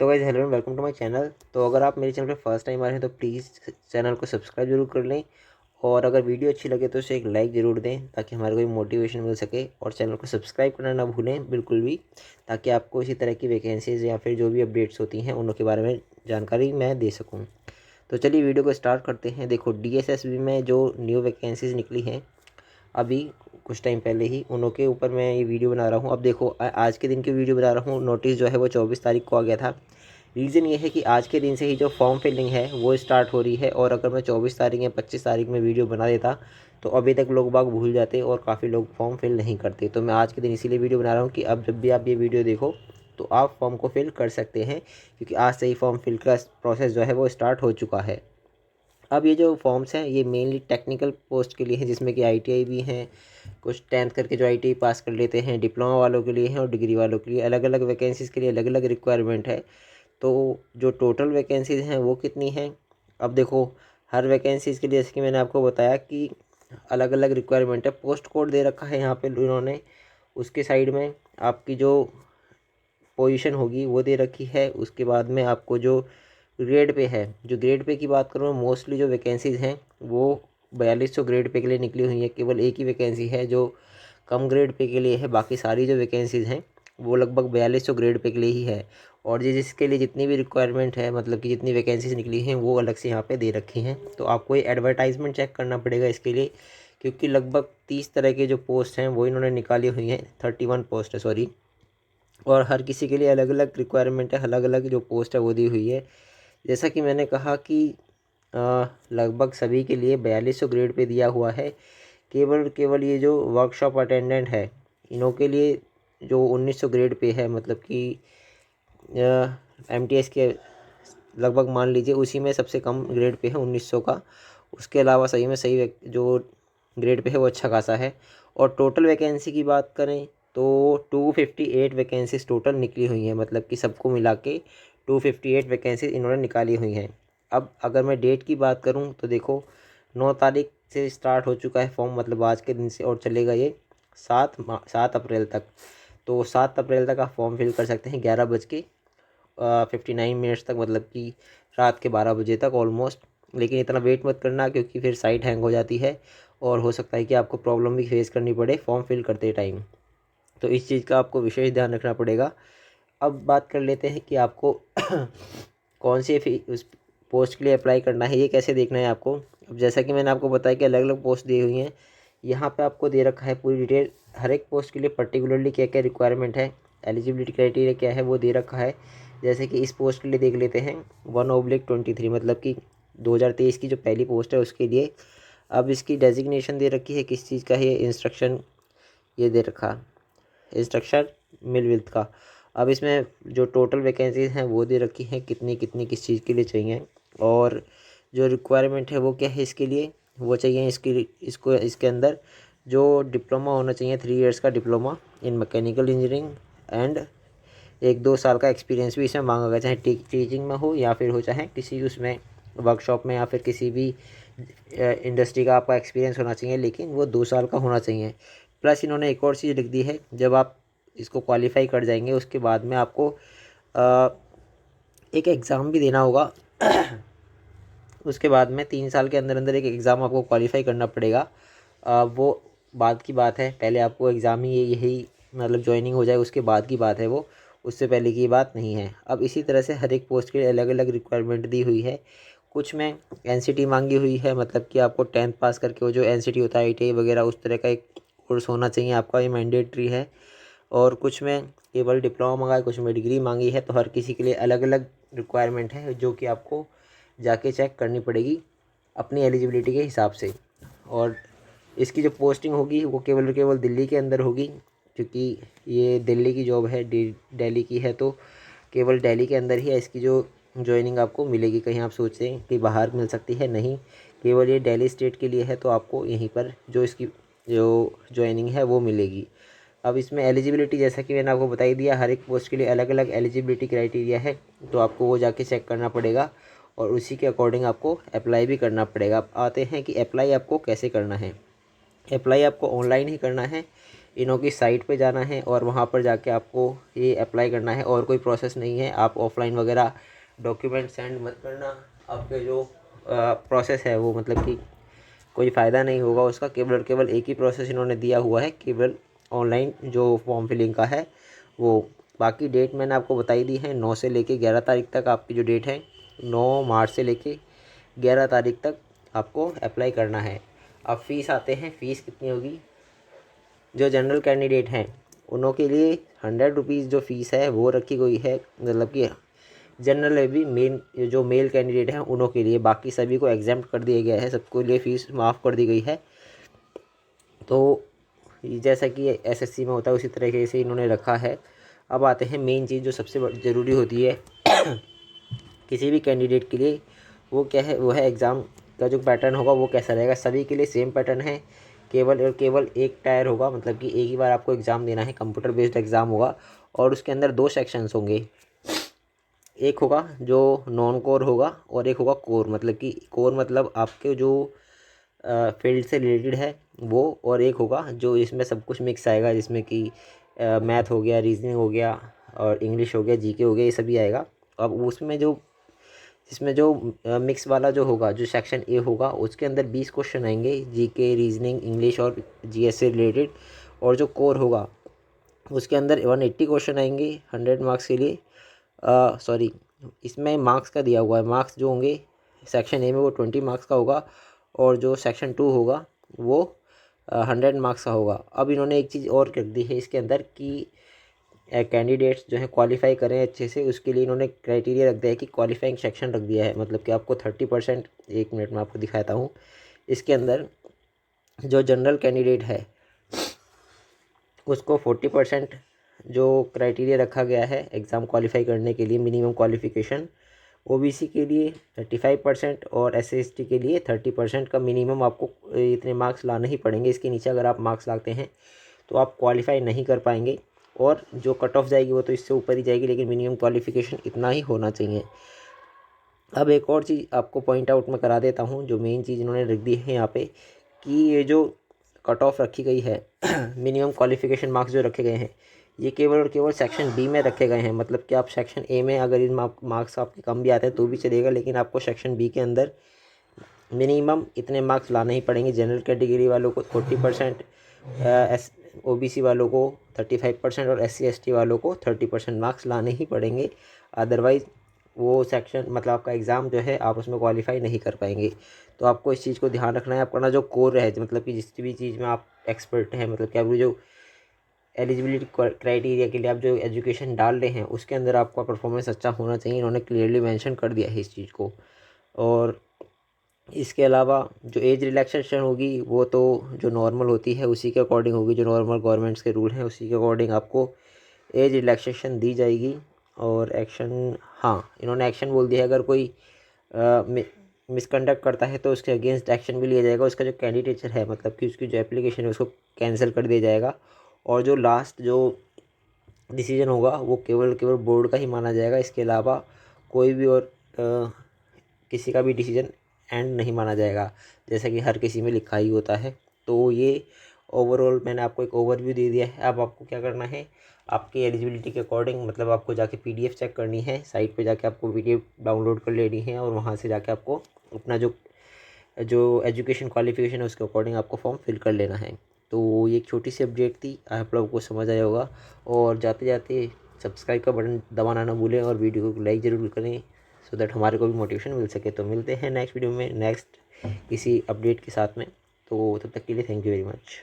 तो guys hello and welcome to my channel. तो अगर आप मेरे चैनल पर फर्स्ट टाइम आ रहे हैं तो प्लीज़ चैनल को सब्सक्राइब जरूर कर लें और अगर वीडियो अच्छी लगे तो उसे एक लाइक ज़रूर दें ताकि हमारे को भी मोटिवेशन मिल सके। और चैनल को सब्सक्राइब करना ना भूलें बिल्कुल भी, ताकि आपको इसी तरह की वैकेंसीज़ या फिर जो भी अपडेट्स होती हैं उनके बारे में जानकारी मैं दे सकूँ। तो चलिए वीडियो को स्टार्ट करते हैं। देखो DSSB में जो न्यू वैकेंसीज़ निकली हैं अभी कुछ टाइम पहले ही, उन्हों के ऊपर मैं ये वीडियो बना रहा हूँ। अब देखो आज के दिन की वीडियो बना रहा हूँ। नोटिस जो है वो 24 तारीख को आ गया था। रीज़न ये है कि आज के दिन से ही जो फॉर्म फिलिंग है वो स्टार्ट हो रही है, और अगर मैं 24 तारीख या 25 तारीख में वीडियो बना देता तो अभी तक लोग बाग भूल जाते और काफ़ी लोग फॉर्म फिल नहीं करते। तो मैं आज के दिन इसीलिए वीडियो बना रहा हूँ कि अब जब भी आप ये वीडियो देखो तो आप फॉर्म को फिल कर सकते हैं, क्योंकि आज से ही फॉर्म फिल का प्रोसेस जो है वो स्टार्ट हो चुका है। अब ये जो फॉर्म्स हैं ये मेनली टेक्निकल पोस्ट के लिए हैं, जिसमें कि ITI भी हैं, कुछ 10th करके जो ITI पास कर लेते हैं, डिप्लोमा वालों के लिए हैं और डिग्री वालों के लिए अलग अलग वैकेंसीज़ के लिए अलग अलग रिक्वायरमेंट है। तो जो टोटल वैकेंसीज़ हैं वो कितनी हैं, अब देखो हर वैकेंसीज़ के लिए जैसे कि मैंने आपको बताया कि अलग अलग रिक्वायरमेंट है। पोस्ट कोड दे रखा है यहाँ पे उन्होंने, उसके साइड में आपकी जो पोजीशन होगी वो दे रखी है। उसके बाद में आपको जो ग्रेड पे है, जो ग्रेड पे की बात करूँ, मोस्टली जो वैकेंसीज़ हैं वो 4200 ग्रेड पे के लिए निकली हुई है। केवल एक ही वैकेंसी है जो कम ग्रेड पे के लिए है, बाकी सारी जो वैकेंसीज़ हैं वो लगभग 4200 ग्रेड पे के लिए ही है। और जिसके लिए जितनी भी रिक्वायरमेंट है, मतलब कि जितनी वैकेंसीज निकली हैं वो अलग से यहाँ पे दे रखी हैं। तो आपको ये एडवर्टाइजमेंट चेक करना पड़ेगा इसके लिए, क्योंकि लगभग 30 तरह के जो पोस्ट हैं वो इन्होंने निकाली हुई हैं। 31 पोस्ट है सॉरी, और हर किसी के लिए अलग अलग रिक्वायरमेंट है, अलग अलग जो पोस्ट है वो दी हुई है। जैसा कि मैंने कहा कि लगभग सभी के लिए 4200 ग्रेड पे दिया हुआ है। केवल केवल ये जो वर्कशॉप अटेंडेंट है इन्हों के लिए जो 1900 ग्रेड पे है, मतलब कि MTS के लगभग मान लीजिए उसी में सबसे कम ग्रेड पे है 1900 का। उसके अलावा सही में सही जो ग्रेड पे है वो अच्छा खासा है। और टोटल वैकेंसी की बात करें तो 258 वैकेंसीज टोटल निकली हुई हैं, मतलब कि सबको मिला के 258 वैकेंसीज इन्होंने निकाली हुई हैं। अब अगर मैं डेट की बात करूं तो देखो 9 तारीख से स्टार्ट हो चुका है फॉर्म, मतलब आज के दिन से, और चलेगा ये 7 अप्रैल तक। तो 7 अप्रैल तक आप फॉर्म फिल कर सकते हैं 11:59 तक, मतलब कि रात के 12 बजे तक ऑलमोस्ट। लेकिन इतना वेट मत करना क्योंकि फिर साइट हैंग हो जाती है और हो सकता है कि आपको प्रॉब्लम भी फेस करनी पड़े फॉर्म फिल करते टाइम। तो इस चीज़ का आपको विशेष ध्यान रखना पड़ेगा। अब बात कर लेते हैं कि आपको कौन से उस पोस्ट के लिए अप्लाई करना है, ये कैसे देखना है आपको। अब जैसा कि मैंने आपको बताया कि अलग अलग पोस्ट दी हुई हैं, यहाँ पे आपको दे रखा है पूरी डिटेल। हर एक पोस्ट के लिए पर्टिकुलरली क्या क्या रिक्वायरमेंट है, एलिजिबिलिटी क्राइटेरिया क्या है वो दे रखा है। जैसे कि इस पोस्ट के लिए देख लेते हैं 1/23, मतलब कि 2023 की जो पहली पोस्ट है उसके लिए। अब इसकी डेजिग्नेशन दे रखी है किस चीज़ का है, इंस्ट्रक्शन ये दे रखा, इंस्ट्रक्शन मिल विल्थ का। अब इसमें जो टोटल वैकेंसीज हैं वो दे रखी हैं कितनी कितनी किस चीज़ के लिए चाहिए, और जो रिक्वायरमेंट है वो क्या है इसके लिए। वो चाहिए इसके अंदर जो डिप्लोमा होना चाहिए, 3 इयर्स का diploma in mechanical engineering, and 1-2 साल का एक्सपीरियंस भी इसमें मांगा गया, चाहे टीचिंग में हो या फिर हो चाहे किसी उसमें वर्कशॉप में या फिर किसी भी इंडस्ट्री का आपका एक्सपीरियंस होना चाहिए, लेकिन वो 2 साल का होना चाहिए। प्लस इन्होंने एक और चीज़ लिख दी है, जब आप इसको क्वालिफाई कर जाएंगे उसके बाद में आपको एक एग्ज़ाम भी देना होगा। उसके बाद में 3 साल के अंदर अंदर एक एग्ज़ाम आपको क्वालिफाई करना पड़ेगा। वो बाद की बात है, पहले आपको एग्ज़ाम ही यही मतलब ज्वाइनिंग हो जाए उसके बाद की बात है वो, उससे पहले की बात नहीं है। अब इसी तरह से हर एक पोस्ट के लिए अलग अलग रिक्वायरमेंट दी हुई है। कुछ में NCT मांगी हुई है, मतलब कि आपको 10th पास करके वो जो NCT होता है ITI वगैरह उस तरह का एक कोर्स होना चाहिए आपका, ये मैंडेटरी है। और कुछ में केवल डिप्लोमा मांगा है, कुछ में डिग्री मांगी है। तो हर किसी के लिए अलग अलग रिक्वायरमेंट है जो कि आपको जाके चेक करनी पड़ेगी अपनी एलिजिबिलिटी के हिसाब से। और इसकी जो पोस्टिंग होगी वो केवल दिल्ली के अंदर होगी, क्योंकि ये दिल्ली की जॉब है, दिल्ली की है, तो केवल दिल्ली के अंदर ही है इसकी जो ज्वाइनिंग आपको मिलेगी। कहीं आप सोचें कि बाहर मिल सकती है, नहीं, केवल ये दिल्ली स्टेट के लिए है, तो आपको यहीं पर जो इसकी जो ज्वाइनिंग है वो मिलेगी। अब इसमें एलिजिबिलिटी जैसा कि मैंने आपको बता ही दिया, हर एक पोस्ट के लिए अलग अलग एलिजिबिलिटी क्राइटेरिया है, तो आपको वो जाके चेक करना पड़ेगा और उसी के अकॉर्डिंग आपको अप्लाई भी करना पड़ेगा। अब आते हैं कि अप्लाई आपको कैसे करना है। अप्लाई आपको ऑनलाइन ही करना है, इन्हों की साइट पे जाना है और वहाँ पर जाके आपको ये अप्लाई करना है, और कोई प्रोसेस नहीं है। आप ऑफलाइन वगैरह डॉक्यूमेंट सेंड मत करना। आपके जो प्रोसेस है वो मतलब कि कोई फ़ायदा नहीं होगा उसका। केवल और केवल एक ही प्रोसेस इन्होंने दिया हुआ है, केवल ऑनलाइन जो फॉर्म फिलिंग का है वो। बाकी डेट मैंने आपको बताई दी है, 9 से लेके 11 तारीख तक आपकी जो डेट है, 9 मार्च से लेके 11 तारीख तक आपको अप्लाई करना है। अब फ़ीस आते हैं, फ़ीस कितनी होगी। जो जनरल कैंडिडेट हैं उनों के लिए 100 रुपीज़ जो फ़ीस है वो रखी गई है, मतलब कि जनरल है भी, मेन जो मेल कैंडिडेट हैं उनों के लिए। बाकी सभी को एग्जाम्प्ट कर दिया गया है, सबको लिए फ़ीस माफ़ कर दी गई है। तो जैसा कि एसएससी में होता है उसी तरीके से इन्होंने रखा है। अब आते हैं मेन चीज़ जो सबसे ज़रूरी होती है किसी भी कैंडिडेट के लिए, वो क्या है, वो है एग्ज़ाम का जो पैटर्न होगा वो कैसा रहेगा। सभी के लिए सेम पैटर्न है, केवल और केवल एक टायर होगा, मतलब कि एक ही बार आपको एग्ज़ाम देना है। कंप्यूटर बेस्ड एग्ज़ाम होगा और उसके अंदर 2 सेक्शंस होंगे। एक होगा जो नॉन कोर होगा और एक होगा कोर, मतलब कि कोर मतलब आपके जो फील्ड से रिलेटेड है वो, और एक होगा जो इसमें सब कुछ मिक्स आएगा, जिसमें कि मैथ हो गया, रीजनिंग हो गया और इंग्लिश हो गया, जीके हो गया, ये सभी आएगा। अब उसमें जो इसमें जो मिक्स वाला जो होगा, जो सेक्शन ए होगा, उसके अंदर 20 क्वेश्चन आएंगे, जीके, रीजनिंग, इंग्लिश और जीएस से रिलेटेड। और जो कोर होगा उसके अंदर 180 क्वेश्चन आएंगे 100 मार्क्स के लिए। सॉरी, इसमें मार्क्स का दिया हुआ है, मार्क्स जो होंगे सेक्शन ए में वो 20 मार्क्स का होगा, और जो सेक्शन 2 होगा वो 100 मार्क्स का होगा। अब इन्होंने एक चीज़ और कर दी है इसके अंदर कि कैंडिडेट्स जो है क्वालिफाई करें अच्छे से, उसके लिए इन्होंने क्राइटेरिया रख दिया है कि क्वालिफाइंग सेक्शन रख दिया है, मतलब कि आपको 30%, 1 मिनट में आपको दिखाता हूँ। इसके अंदर जो जनरल कैंडिडेट है उसको 40% जो क्राइटेरिया रखा गया है एग्ज़ाम क्वालिफाई करने के लिए, मिनिमम क्वालिफ़िकेशन। ओबीसी के लिए 35% और एससी एसटी के लिए 30% का मिनिमम आपको इतने मार्क्स लाने ही पड़ेंगे। इसके नीचे अगर आप मार्क्स लाते हैं तो आप क्वालिफाई नहीं कर पाएंगे, और जो कट ऑफ जाएगी वो तो इससे ऊपर ही जाएगी, लेकिन मिनिमम क्वालिफ़िकेशन इतना ही होना चाहिए। अब एक और चीज़ आपको पॉइंट आउट मैं करा देता हूँ, जो मेन चीज़ इन्होंने रख दी है यहाँ पे, कि ये जो कट ऑफ रखी गई है मिनिमम क्वालिफ़िकेशन मार्क्स जो रखे गए हैं, ये केवल और केवल सेक्शन बी में रखे गए हैं। मतलब कि आप सेक्शन ए में अगर इन मार्क्स आपके कम भी आते हैं तो भी चलेगा, लेकिन आपको सेक्शन बी के अंदर मिनिमम इतने मार्क्स लाने ही पड़ेंगे। जनरल कैटेगरी वालों को 40%, ओबीसी वालों को 35% और एससी एसटी वालों को 30% मार्क्स लाने ही पड़ेंगे। अदरवाइज़ वो सेक्शन, मतलब आपका एग्ज़ाम जो है आप उसमें क्वालिफाई नहीं कर पाएंगे। तो आपको इस चीज़ को ध्यान रखना है। आपका ना जो कोर है, मतलब कि जिस भी चीज़ में आप एक्सपर्ट हैं, मतलब कि आपकी जो एलिजिबिलिटी क्राइटेरिया के लिए आप जो एजुकेशन डाल रहे हैं उसके अंदर आपका परफॉर्मेंस अच्छा होना चाहिए। इन्होंने क्लियरली मेंशन कर दिया है इस चीज़ को। और इसके अलावा जो एज रिलैक्सेशन होगी वो तो जो नॉर्मल होती है उसी के अकॉर्डिंग होगी, जो नॉर्मल गवर्नमेंट्स के रूल हैं उसी के अकॉर्डिंग आपको एज रिलैक्सेशन दी जाएगी। और एक्शन, हाँ इन्होंने एक्शन बोल दिया है, अगर कोई मिसकंडक्ट करता है तो उसके अगेंस्ट एक्शन भी लिया जाएगा। उसका जो कैंडिडेचर है, मतलब कि उसकी जो एप्लीकेशन है उसको कैंसिल कर दिया जाएगा। और जो लास्ट जो डिसीजन होगा वो केवल केवल बोर्ड का ही माना जाएगा। इसके अलावा कोई भी और किसी का भी डिसीजन एंड नहीं माना जाएगा, जैसा कि हर किसी में लिखा ही होता है। तो ये ओवरऑल मैंने आपको एक ओवरव्यू दे दिया है। अब आपको क्या करना है, आपकी एलिजिबिलिटी के अकॉर्डिंग, मतलब आपको जाके पीडीएफ चेक करनी है, साइट पे जाके आपको पीडीएफ डाउनलोड कर लेनी है, और वहाँ से जाके आपको अपना जो जो एजुकेशन क्वालिफिकेशन है उसके अकॉर्डिंग आपको फॉर्म फिल कर लेना है। तो ये एक छोटी सी अपडेट थी, आप लोगों को समझ आया होगा। और जाते जाते सब्सक्राइब का बटन दबाना ना भूलें और वीडियो को लाइक ज़रूर करें, सो दैट हमारे को भी मोटिवेशन मिल सके। तो मिलते हैं नेक्स्ट वीडियो में नेक्स्ट किसी अपडेट के साथ में। तो तब तक के लिए थैंक यू वेरी मच।